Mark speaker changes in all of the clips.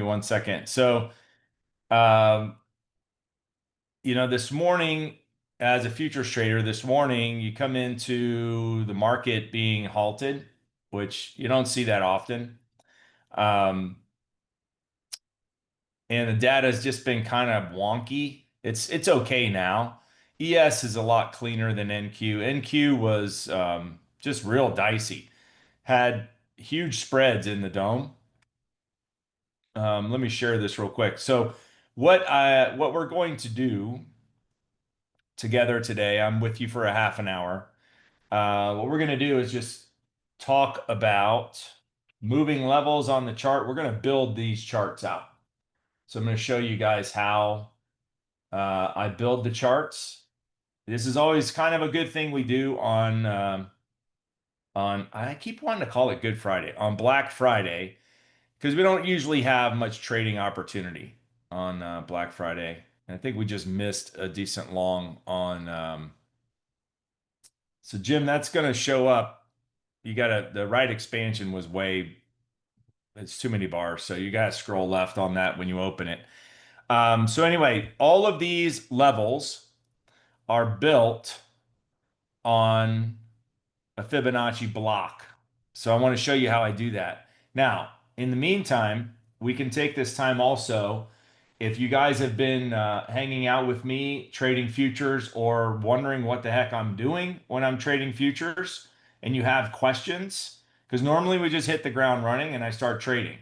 Speaker 1: one second. So, this morning, as a futures trader, this morning you come into the market being halted, which you don't see that often. Um, and the data has just been kind of wonky. It's okay now. ES is a lot cleaner than NQ. NQ was just real dicey. Had huge spreads in the dome. Let me share this real quick. So what we're going to do together today, I'm with you for a half an hour. What we're going to do is just talk about moving levels on the chart. We're going to build these charts out. So I'm going to show you guys how I build the charts. This is always kind of a good thing we do on I keep wanting to call it Good Friday, on Black Friday, because we don't usually have much trading opportunity on Black Friday. And I think we just missed a decent long on. So Jim, that's going to show up. You got to the right expansion was way. It's too many bars, so you got to scroll left on that when you open it. So anyway, all of these levels are built on a Fibonacci block. So I want to show you how I do that. Now, in the meantime, we can take this time also. If you guys have been hanging out with me trading futures or wondering what the heck I'm doing when I'm trading futures and you have questions, because normally we just hit the ground running and I start trading.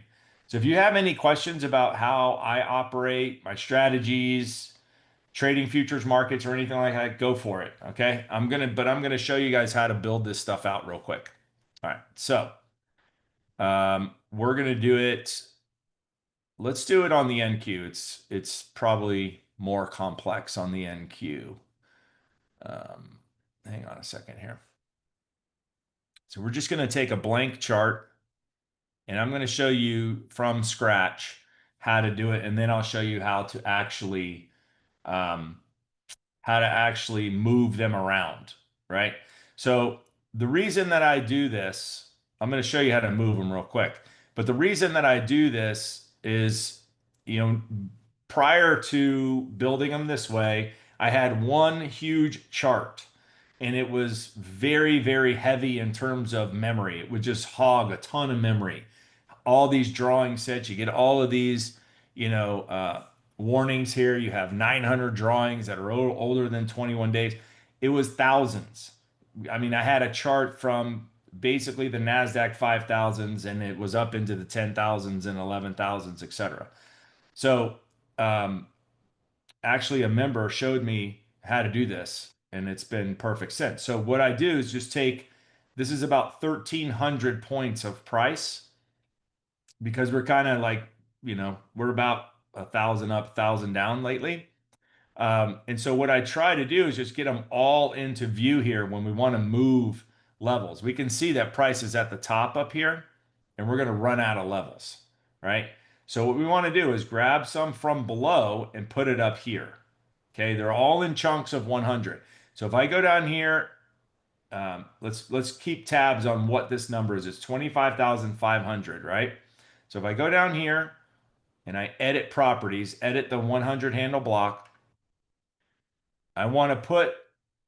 Speaker 1: So if you have any questions about how I operate, my strategies, trading futures markets or anything like that, go for it. Okay. I'm gonna show you guys how to build this stuff out real quick. All right. So we're gonna do it. Let's do it on the NQ. It's probably more complex on the NQ. Um, Hang on a second here. So we're just gonna take a blank chart and I'm gonna show you from scratch how to do it, and then I'll show you um, how to actually move them around, right? So the reason that I do this, I'm going to show you how to move them real quick. But the reason that I do this is, you know, prior to building them this way, I had one huge chart and it was very, very heavy in terms of memory. It would just hog a ton of memory. All these drawing sets, you get all of these, you know, warnings here. You have 900 drawings that are older than 21 days. It was thousands. I mean, I had a chart from basically the NASDAQ 5000s and it was up into the 10,000s and 11,000s, etc. So, um, actually, a member showed me how to do this and it's been perfect since. So, what I do is just take this is about 1,300 points of price because we're kind of like, we're about 1,000 up, 1,000 down lately. And so what I try to do is just get them all into view here when we want to move levels. We can see that price is at the top up here, and we're going to run out of levels, right? So what we want to do is grab some from below and put it up here. Okay, they're all in chunks of 100. So if I go down here, let's keep tabs on what this number is. It's 25,500, right? So if I go down here and I edit properties, edit the 100 handle block, I want to put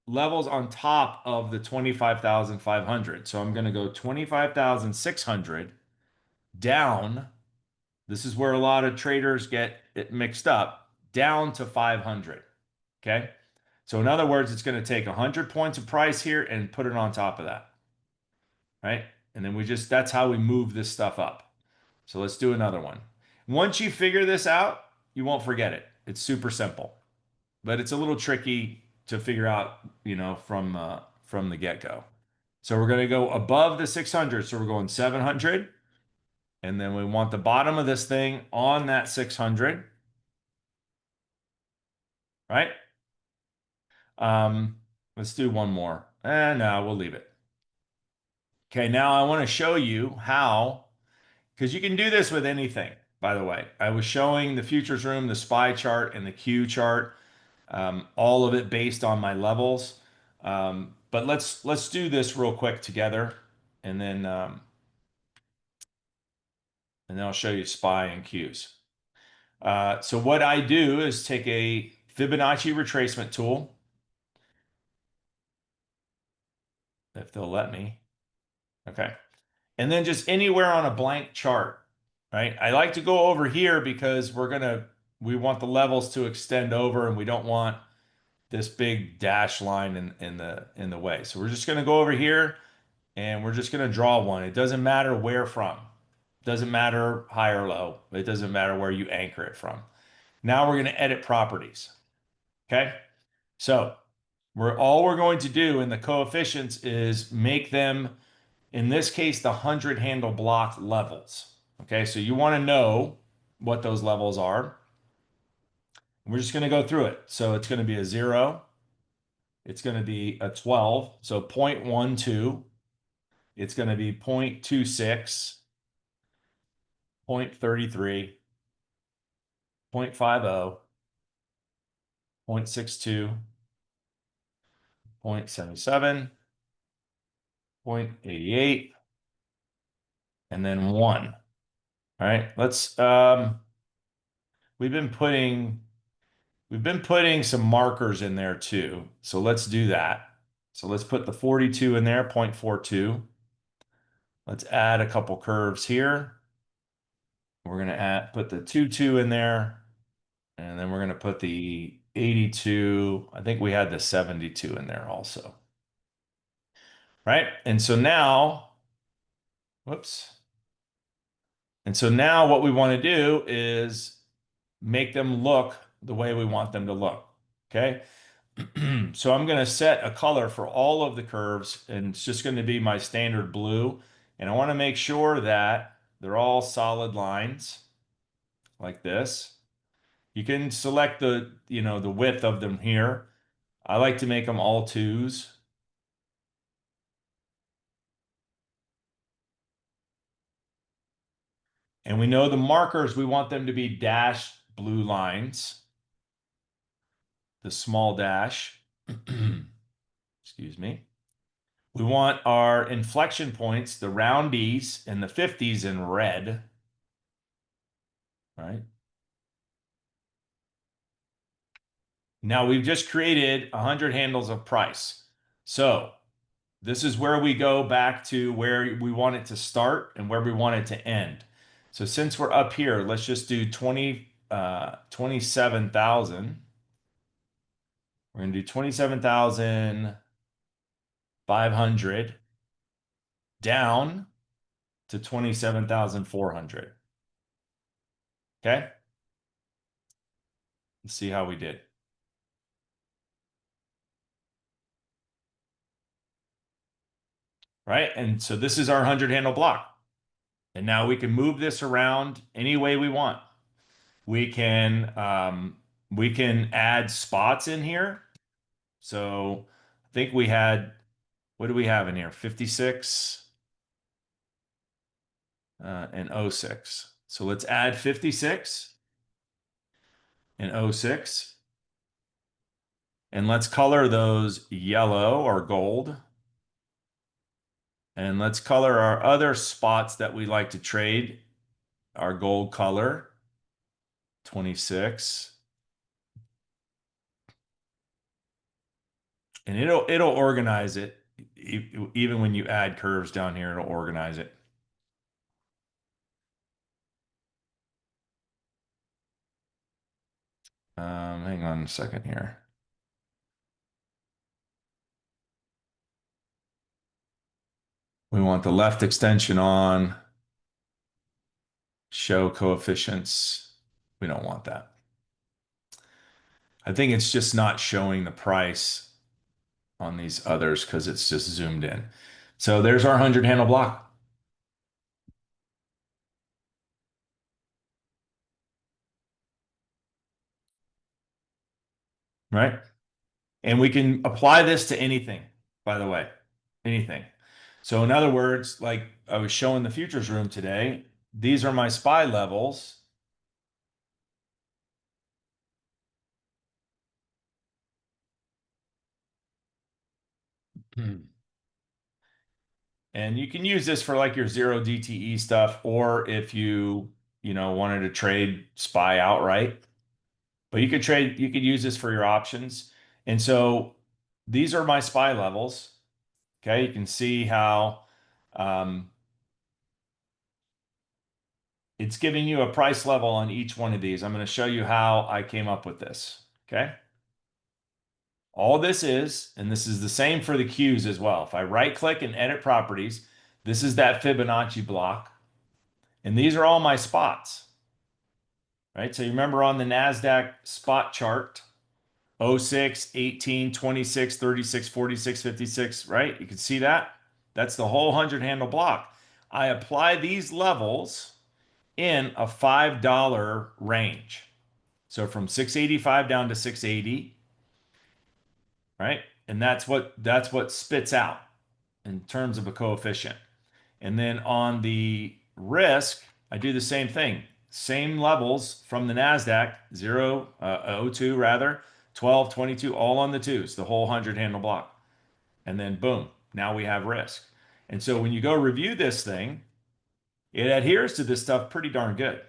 Speaker 1: levels on top of the 25,500. So I'm going to go 25,600 down. This is where a lot of traders get it mixed up, down to 500. Okay. So in other words, it's going to take 100 points of price here and put it on top of that. Right. And then that's how we move this stuff up. So let's do another one. Once you figure this out, you won't forget it. It's super simple, but it's a little tricky to figure out, from the get-go. So we're going to go above the 600. So we're going 700, and then we want the bottom of this thing on that 600, right? Let's do one more. And no, we'll leave it. Okay, now I want to show you how, because you can do this with anything, by the way. I was showing the futures room, the SPY chart, and the Q chart, all of it based on my levels. But let's do this real quick together, and then I'll show you SPY and Qs. So what I do is take a Fibonacci retracement tool, if they'll let me. Okay. And then just anywhere on a blank chart, right? I like to go over here because we want the levels to extend over and we don't want this big dash line in the way. So we're just going to go over here and we're just going to draw one. It doesn't matter where from. It doesn't matter high or low. It doesn't matter where you anchor it from. Now we're going to edit properties. Okay. So we're going to do in the coefficients is make them, in this case, the 100 handle block levels. Okay. So you want to know what those levels are. We're just going to go through it. So it's going to be a 0. It's going to be a 12. So 0.12. It's going to be 0.26, 0.33, 0.50, 0.62, 0.77, 0.88, and then 1. All right, we've been putting some markers in there too. So let's do that. So let's put the 42 in there, 0.42. Let's add a couple curves here. We're going to put the 2 in there, and then we're going to put the 82. I think we had the 72 in there also. Right? And so now, whoops. And so now what we want to do is make them look the way we want them to look. Okay. So I'm going to set a color for all of the curves, and it's just going to be my standard blue. And I want to make sure that they're all solid lines like this. You can select the width of them here. I like to make them all 2s. And we know the markers, we want them to be dashed blue lines, the small dash. Excuse me. We want our inflection points, the roundies and the 50s in red, right? Now we've just created 100 handles of price. So this is where we go back to where we want it to start and where we want it to end. So since we're up here, let's just do 27,000. We're going to do 27,500 down to 27,400. Okay? Let's see how we did. Right? And so this is our 100 handle block. And now we can move this around any way we want. We can add spots in here. So I think we had, what do we have in here? 56 and 06. So let's add 56 and 06. And let's color those yellow or gold. And let's color our other spots that we like to trade, our gold color, 26. And it'll organize it. Even when you add curves down here, it'll organize it. Hang on a second here. We want the left extension on, show coefficients. We don't want that. I think it's just not showing the price on these others because it's just zoomed in. So there's our 100 handle block. Right? And we can apply this to anything, by the way, anything. So in other words, like I was showing the futures room today, these are my SPY levels. And you can use this for like your zero DTE stuff, or if you wanted to trade SPY outright. But you could use this for your options. And so these are my SPY levels. Okay, you can see how um, it's giving you a price level on each one of these. I'm going to show you how I came up with this. Okay. All this is, and this is the same for the Qs as well. If I right click and edit properties, this is that Fibonacci block. And these are all my spots, right? So you remember on the NASDAQ spot chart, 06, 18, 26, 36, 46, 56, right? You can see that. That's the whole 100 handle block. I apply these levels in a $5 range. So from 685 down to 680, right? And that's what spits out in terms of a coefficient. And then on the risk, I do the same thing. Same levels from the NASDAQ, 02 rather, 12, 22, all on the twos, the whole 100 handle block. And then boom, now we have risk. And so when you go review this thing, it adheres to this stuff pretty darn good,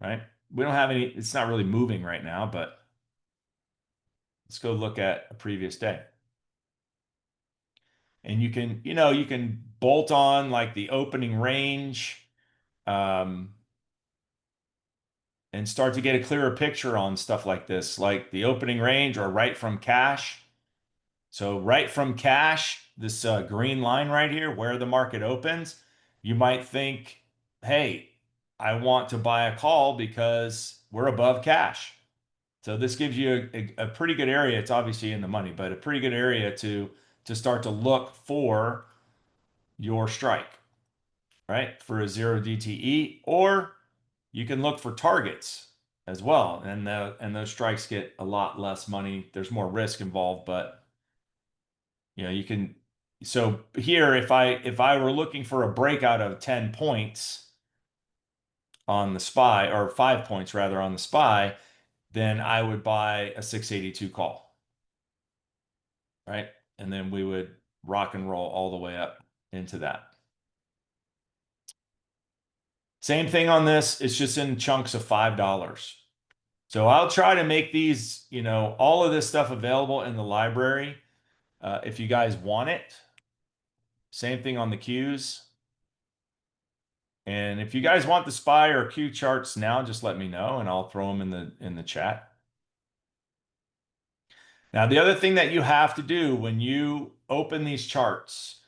Speaker 1: right? We don't have any, it's not really moving right now, but let's go look at a previous day. And you can bolt on like the opening range, um, and start to get a clearer picture on stuff like this, like the opening range or right from cash. So right from cash, this green line right here, where the market opens, you might think, hey, I want to buy a call because we're above cash. So this gives you a pretty good area. It's obviously in the money, but a pretty good area to start to look for your strike, right? For a zero DTE, or you can look for targets as well. And those strikes get a lot less money. There's more risk involved, but you can. So here, if I were looking for a breakout of 10 points on the SPY, or 5 points rather on the SPY, then I would buy a 682 call, right? And then we would rock and roll all the way up into that. Same thing on this. It's just in chunks of $5. So I'll try to make these, all of this stuff available in the library if you guys want it. Same thing on the Qs. And if you guys want the SPY or Q charts now, just let me know and I'll throw them in the chat. Now, the other thing that you have to do when you open these charts,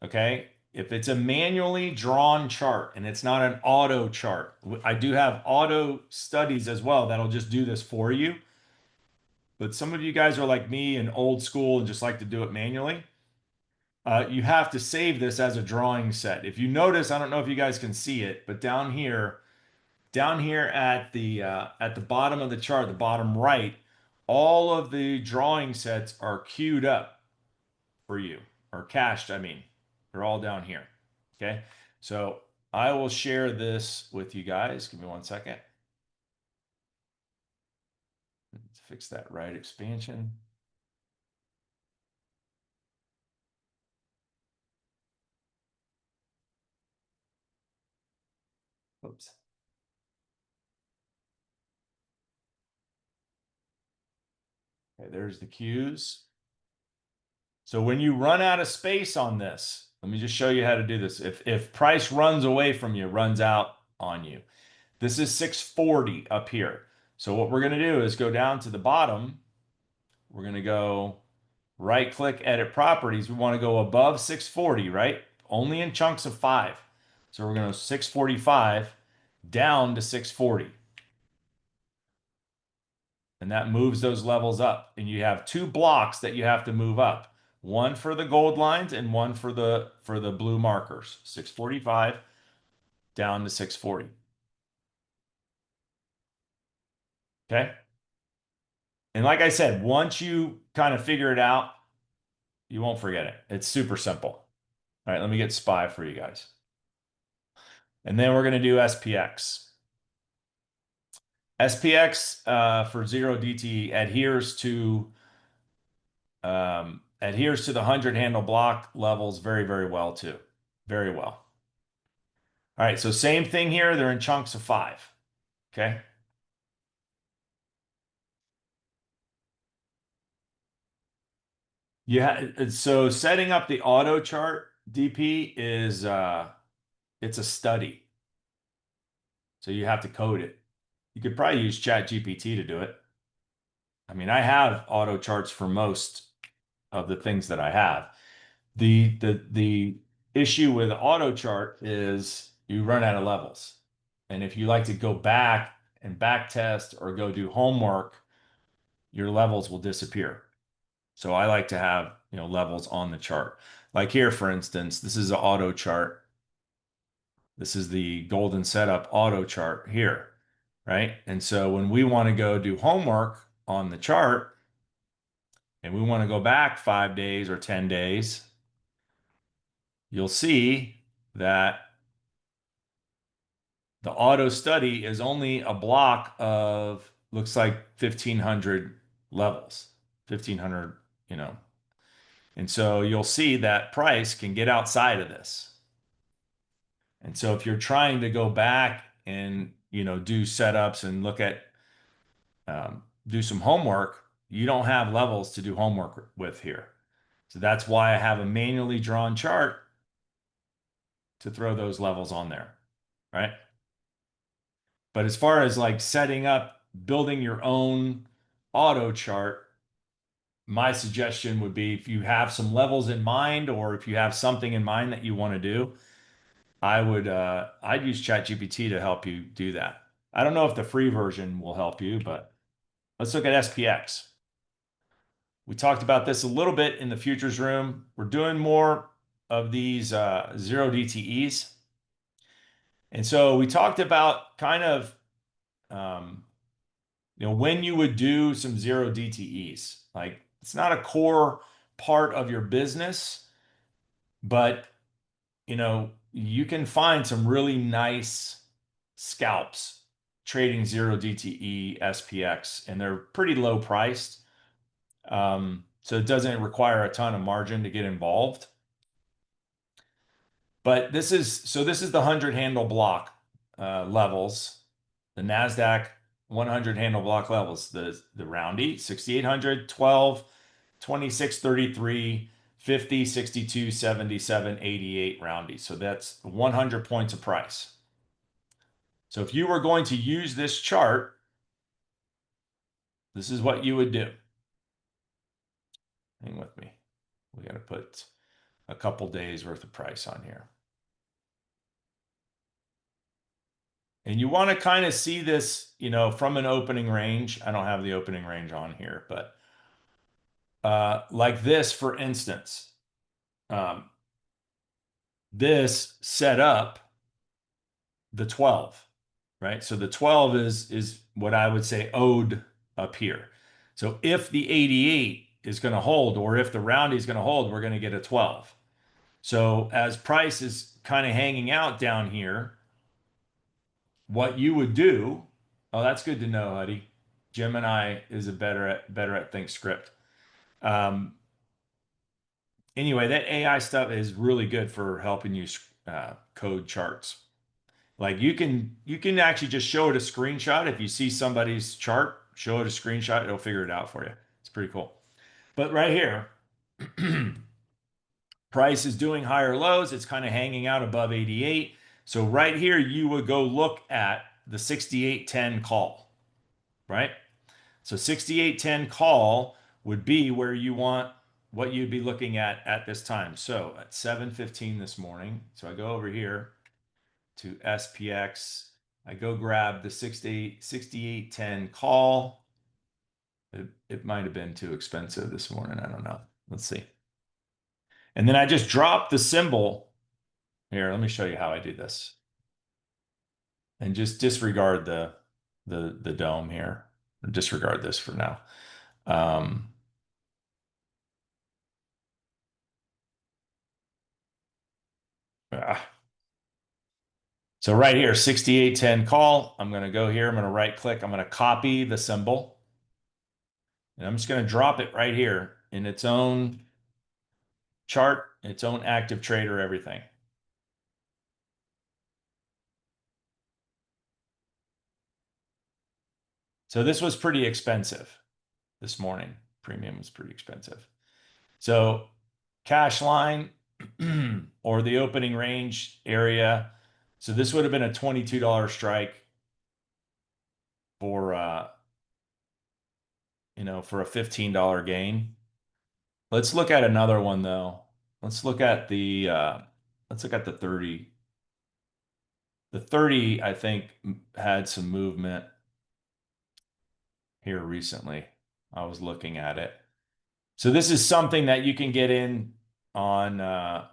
Speaker 1: okay, if it's a manually drawn chart and it's not an auto chart, I do have auto studies as well that'll just do this for you. But some of you guys are like me and old school and just like to do it manually. You have to save this as a drawing set. If you notice, I don't know if you guys can see it, but down here at the bottom of the chart, the bottom right, all of the drawing sets are queued up for you, or cached, I mean. They're all down here. Okay. So I will share this with you guys. Give me 1 second. Let's fix that right expansion. Oops. Okay, there's the cues. So when you run out of space on this, let me just show you how to do this. If price runs away from you, runs out on you, this is 640 up here. So what we're going to do is go down to the bottom. We're going to go right click, edit properties. We want to go above 640, right? Only in chunks of 5. So we're going to 645 down to 640. And that moves those levels up. And you have 2 blocks that you have to move up. One for the gold lines and one for the blue markers. 645 down to 640. Okay? And like I said, once you kind of figure it out, you won't forget it. It's super simple. All right, let me get SPY for you guys. And then we're going to do SPX. SPX for zero DTE adheres to the 100 handle block levels very, very well too. Very well. All right, so same thing here. They're in chunks of 5. Okay. Yeah, so setting up the auto chart DP is it's a study. So you have to code it. You could probably use Chat GPT to do it. I mean, I have auto charts for most of the things that I have. The issue with auto chart is you run out of levels. And if you like to go back and back test or go do homework, your levels will disappear. So I like to have, levels on the chart. Like here, for instance, this is an auto chart. This is the golden setup auto chart here, right? And so when we want to go do homework on the chart and we want to go back 5 days or 10 days, you'll see that the auto study is only a block of, looks like 1,500 levels, 1,500, you know. And so you'll see that price can get outside of this. And so if you're trying to go back and, do setups and look at, do some homework, you don't have levels to do homework with here. So that's why I have a manually drawn chart to throw those levels on there, right? But as far as like setting up, building your own auto chart, my suggestion would be if you have some levels in mind or if you have something in mind that you want to do, I'd use ChatGPT to help you do that. I don't know if the free version will help you, but let's look at SPX. We talked about this a little bit in the futures room. We're doing more of these zero DTEs. And so we talked about kind of um, when you would do some zero DTEs. Like it's not a core part of your business, but you can find some really nice scalps trading zero DTE SPX, and they're pretty low priced. So it doesn't require a ton of margin to get involved. But this is the 100 handle block levels, the NASDAQ 100 handle block levels, the roundy 6,800, 12, 26, 33, 50, 62, 77, 88 roundy. So that's 100 points of price. So if you were going to use this chart, this is what you would do. Hang with me. We got to put a couple days worth of price on here. And you want to kind of see this, from an opening range. I don't have the opening range on here, but like this, for instance, um, this set up the 12, right? So the 12 is what I would say owed up here. So if the 88 is going to hold, or if the roundy is going to hold, we're going to get a 12. So as price is kind of hanging out down here, what you would do, oh, that's good to know, Huddy. Gemini is better at think script. Um, anyway, that AI stuff is really good for helping you code charts. Like you can actually just show it a screenshot. If you see somebody's chart, show it a screenshot, it'll figure it out for you. It's pretty cool. But right here, price is doing higher lows. It's kind of hanging out above 88. So right here, you would go look at the 68.10 call, right? So 68.10 call would be where you want what you'd be looking at this time. So at 7:15 this morning, so I go over here to SPX. I go grab the 68.10 call. It might have been too expensive this morning. I don't know. Let's see. And then I just drop the symbol here. Let me show you how I do this. And just disregard the dome here. Disregard this for now. Um, ah. So right here, 68.10 call. I'm going to go here. I'm going to right click. I'm going to copy the symbol. And I'm just going to drop it right here in its own chart, its own active trader, everything. So this was pretty expensive this morning. Premium was pretty expensive. So cash line or the opening range area. So this would have been a $22 strike for for a $15 gain. Let's look at another one though. Let's look at the 30. The 30, I think, had some movement here recently. I was looking at it. So this is something that you can get in on right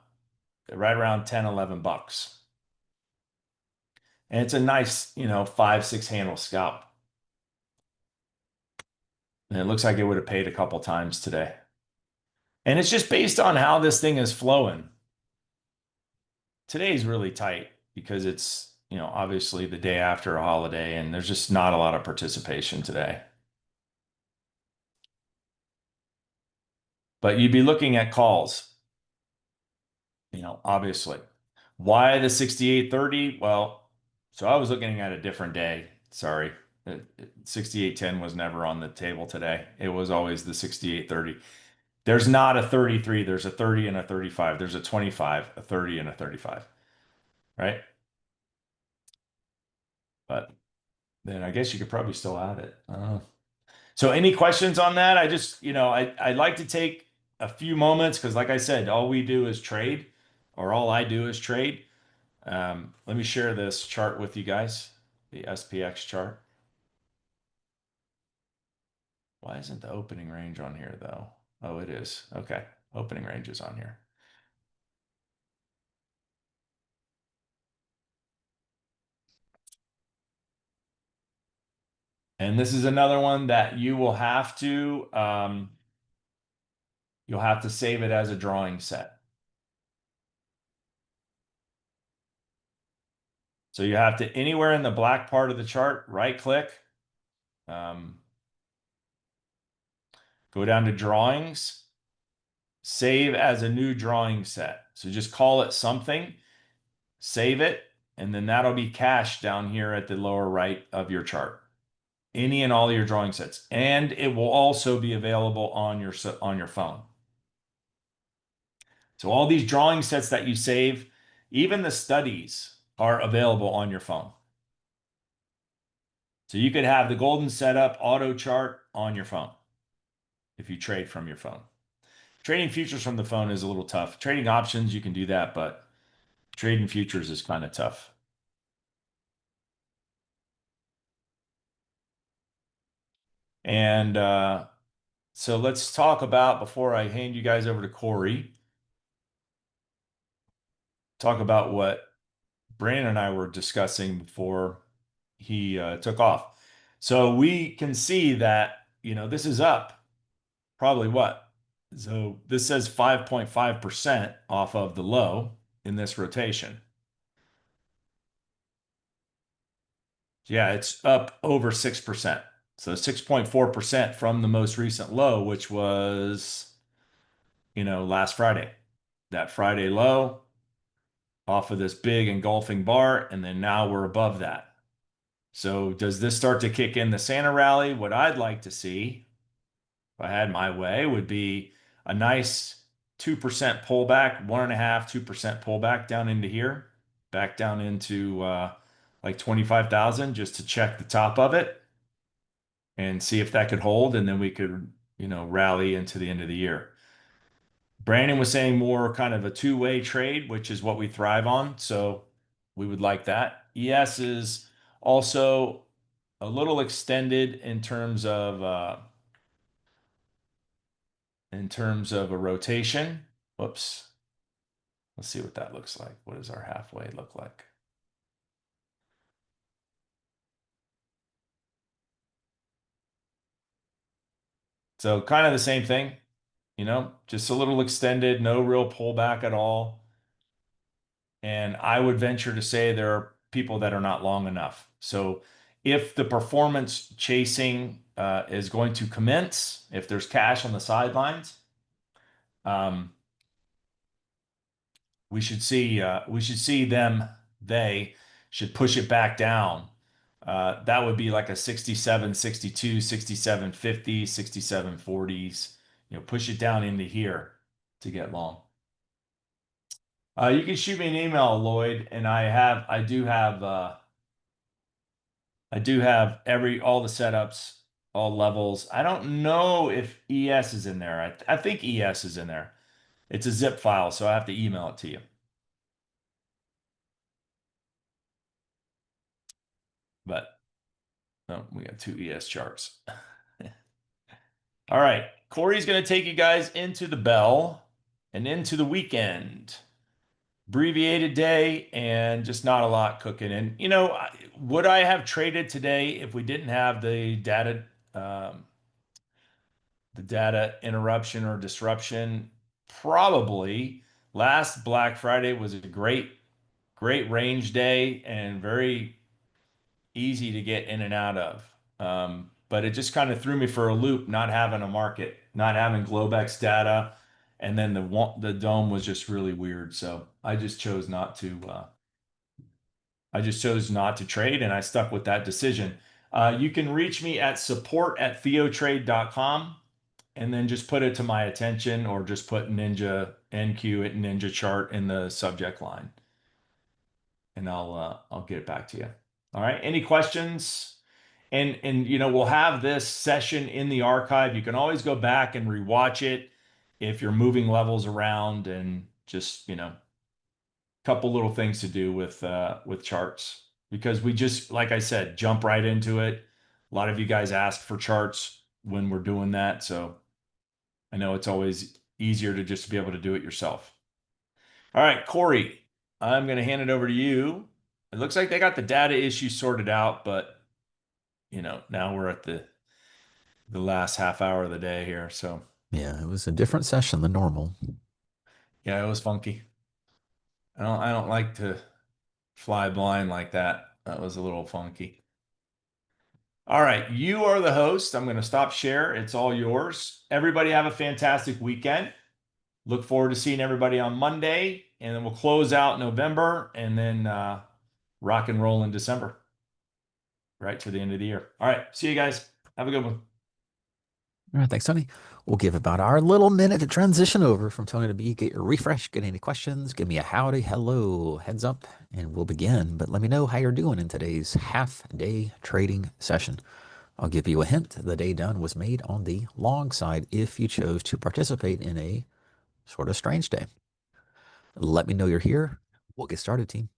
Speaker 1: around 10, 11 bucks. And it's a nice, 5, 6 handle scalp. And it looks like it would have paid a couple times today. And it's just based on how this thing is flowing. Today's really tight because it's, obviously the day after a holiday and there's just not a lot of participation today. But you'd be looking at calls, obviously. Why the 68.30? Well, so I was looking at a different day. Sorry. 68.10 was never on the table today. It was always the 68.30. There's not a 33. There's a 30 and a 35. There's a 25, a 30 and a 35, right? But then I guess you could probably still add it. I don't know. So any questions on that? I just, I like to take a few moments because like I said, all we do is trade or all I do is trade. Let me share this chart with you guys, the SPX chart. Why isn't the opening range on here though? Oh, it is. Okay. Opening range is on here. And this is another one that you'll have to save it as a drawing set. So you have to anywhere in the black part of the chart, right click, um, go down to drawings, save as a new drawing set. So just call it something, save it, and then that'll be cached down here at the lower right of your chart. Any and all your drawing sets. And it will also be available on your phone. So all these drawing sets that you save, even the studies are available on your phone. So you could have the golden setup auto chart on your phone if you trade from your phone. Trading futures from the phone is a little tough. Trading options, you can do that, but trading futures is kind of tough. And so let's talk about, before I hand you guys over to Corey, talk about what Brandon and I were discussing before he took off. So we can see that, this is up probably what? So this says 5.5% off of the low in this rotation. Yeah, it's up over 6%. So 6.4% from the most recent low, which was, last Friday. That Friday low off of this big engulfing bar, and then now we're above that. So does this start to kick in the Santa rally? What I'd like to see, if I had my way, would be a nice 2% pullback, 1.5, 2% pullback down into here, back down into like 25,000 just to check the top of it and see if that could hold. And then we could, rally into the end of the year. Brandon was saying more kind of a two-way trade, which is what we thrive on. So we would like that. ES is also a little extended in terms of a rotation. Whoops. Let's see what that looks like. What does our halfway look like? So kind of the same thing, just a little extended, no real pullback at all. And I would venture to say there are people that are not long enough. So if the performance chasing is going to commence, if there's cash on the sidelines, um, we should see them, they should push it back down That would be like a 67.62, 67.50, 67.40s. Push it down into here to get long. You can shoot me an email, Lloyd, and I do have all the setups, all levels. I don't know if ES is in there. I think ES is in there. It's a zip file, so I have to email it to you. But no, we got two ES charts. All right, Corey's going to take you guys into the bell and into the weekend. Abbreviated day and just not a lot cooking. And would I have traded today if we didn't have um, the data interruption or disruption? Probably. Last Black Friday was a great range day and very easy to get in and out of. But it just kind of threw me for a loop, not having a market, not having Globex data, and then the dome was just really weird. So I just chose not to. I just chose not to trade, and I stuck with that decision. You can reach me at support@theotrade.com, and then just put it to my attention, or just put Ninja NQ at Ninja chart in the subject line, and I'll get it back to you. All right. Any questions? And we'll have this session in the archive. You can always go back and rewatch it if you're moving levels around, and just couple little things to do with charts, because we just, like I said, jump right into it. A lot of you guys ask for charts when we're doing that, so I know it's always easier to just be able to do it yourself. All right, Corey, I'm going to hand it over to you. It looks like they got the data issue sorted out, but now we're at the last half hour of the day here. So
Speaker 2: Yeah, it was a different session than normal.
Speaker 1: yeah, it was funky. I don't like to fly blind like that. That was a little funky. All right, you are the host. I'm going to stop share. It's all yours. Everybody have a fantastic weekend. Look forward to seeing everybody on Monday, and then we'll close out November, and then rock and roll in December, right to the end of the year. All right, see you guys. Have a good one.
Speaker 2: All right, thanks, Tony. We'll give about our little minute to transition over from Tony to me. Get your refresh, get any questions, give me a howdy, hello, heads up, and we'll begin. But let me know how you're doing in today's half-day trading session. I'll give you a hint. The day done was made on the long side if you chose to participate in a sort of strange day. Let me know you're here. We'll get started, team.